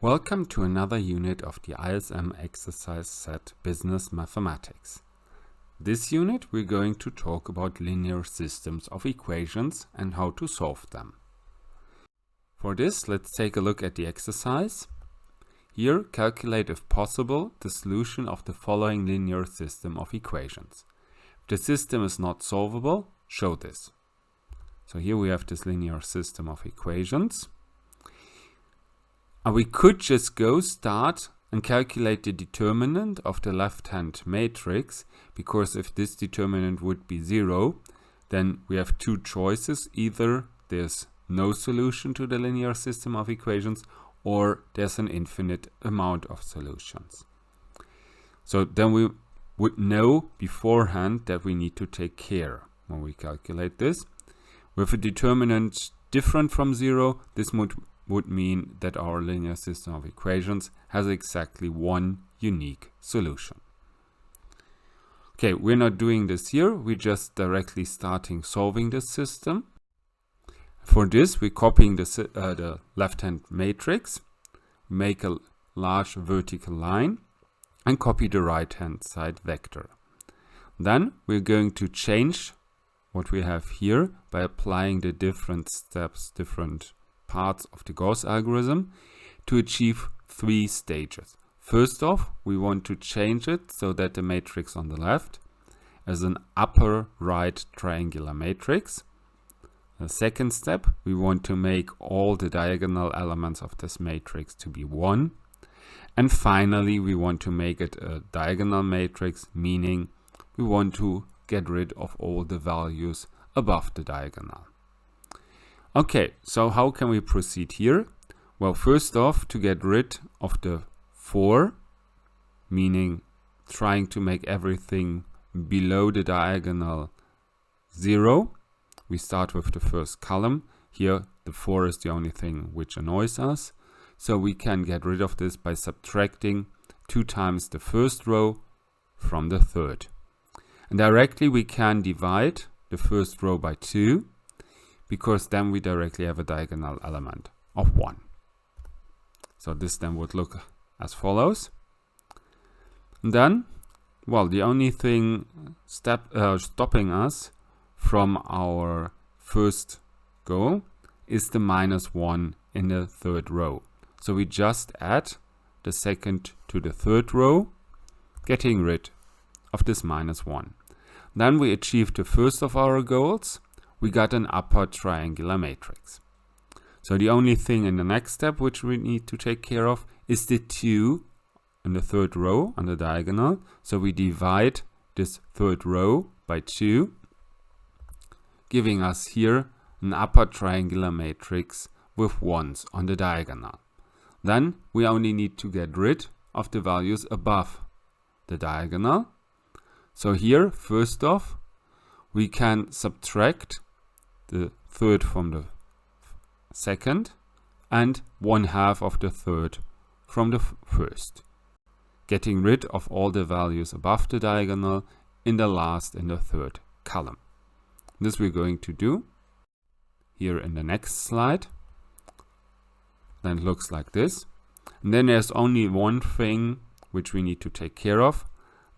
Welcome to another unit of the ISM exercise set Business Mathematics. This unit we're going to talk about linear systems of equations and how to solve them. For this, let's take a look at the exercise. Here, calculate if possible the solution of the following linear system of equations. If the system is not solvable, show this. So here we have this linear system of equations. And we could just start and calculate the determinant of the left-hand matrix, because if this determinant would be 0, then we have two choices. Either there's no solution to the linear system of equations, or there's an infinite amount of solutions. So then we would know beforehand that we need to take care when we calculate this. With a determinant different from 0, this would mean that our linear system of equations has exactly one unique solution. Okay, we're not doing this here, we're just directly starting solving this system. For this, we're copying the left-hand matrix, make a large vertical line, and copy the right-hand side vector. Then we're going to change what we have here by applying the different steps, different parts of the Gauss algorithm to achieve 3 stages. First off, we want to change it so that the matrix on the left is an upper right triangular matrix. The second step, we want to make all the diagonal elements of this matrix to be 1. And finally, we want to make it a diagonal matrix, meaning we want to get rid of all the values above the diagonal. Okay, so how can we proceed here? Well, first off, to get rid of the 4, meaning trying to make everything below the diagonal 0, we start with the first column. Here, the 4 is the only thing which annoys us. So we can get rid of this by subtracting 2 times the first row from the third. And directly we can divide the first row by 2, because then we directly have a diagonal element of 1. So this then would look as follows. And then, well, the only thing stopping us from our first goal is the -1 in the third row. So we just add the second to the third row, getting rid of this -1. Then we achieved the first of our goals. We got an upper triangular matrix. So the only thing in the next step which we need to take care of is the 2 in the third row on the diagonal. So we divide this third row by 2, giving us here an upper triangular matrix with 1s on the diagonal. Then we only need to get rid of the values above the diagonal. So here, first off, we can subtract the third from the second and 1/2 of the third from the first, getting rid of all the values above the diagonal in the third column. This we're going to do here in the next slide. Then it looks like this. And then there's only one thing which we need to take care of.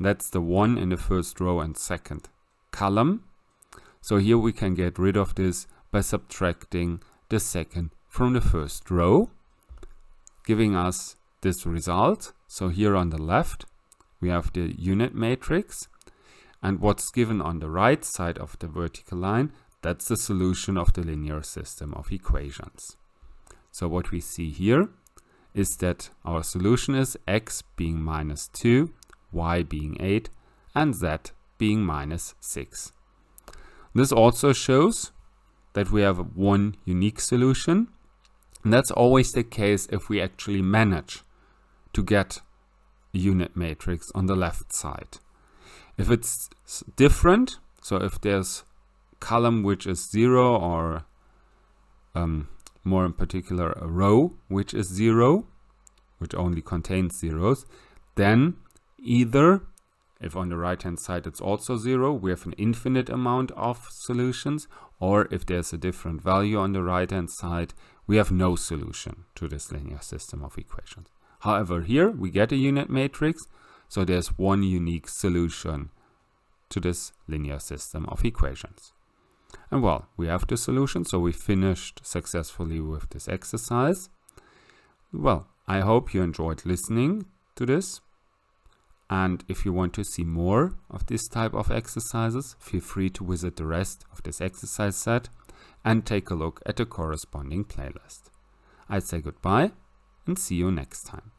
That's the 1 in the first row and second column. So here we can get rid of this by subtracting the second from the first row, giving us this result. So here on the left, we have the unit matrix. And what's given on the right side of the vertical line, that's the solution of the linear system of equations. So what we see here is that our solution is x being -2, y being 8, and z being -6. This also shows that we have one unique solution, and that's always the case if we actually manage to get a unit matrix on the left side. If it's different, so if there's a column which is 0 or more in particular a row which is 0, which only contains zeros, then either If on the right hand side it's also 0, we have an infinite amount of solutions, or if there's a different value on the right hand side, we have no solution to this linear system of equations. However, here we get a unit matrix, so there's one unique solution to this linear system of equations. And well, we have the solution, so we finished successfully with this exercise. Well, I hope you enjoyed listening to this. And if you want to see more of this type of exercises, feel free to visit the rest of this exercise set and take a look at the corresponding playlist. I'd say goodbye and see you next time.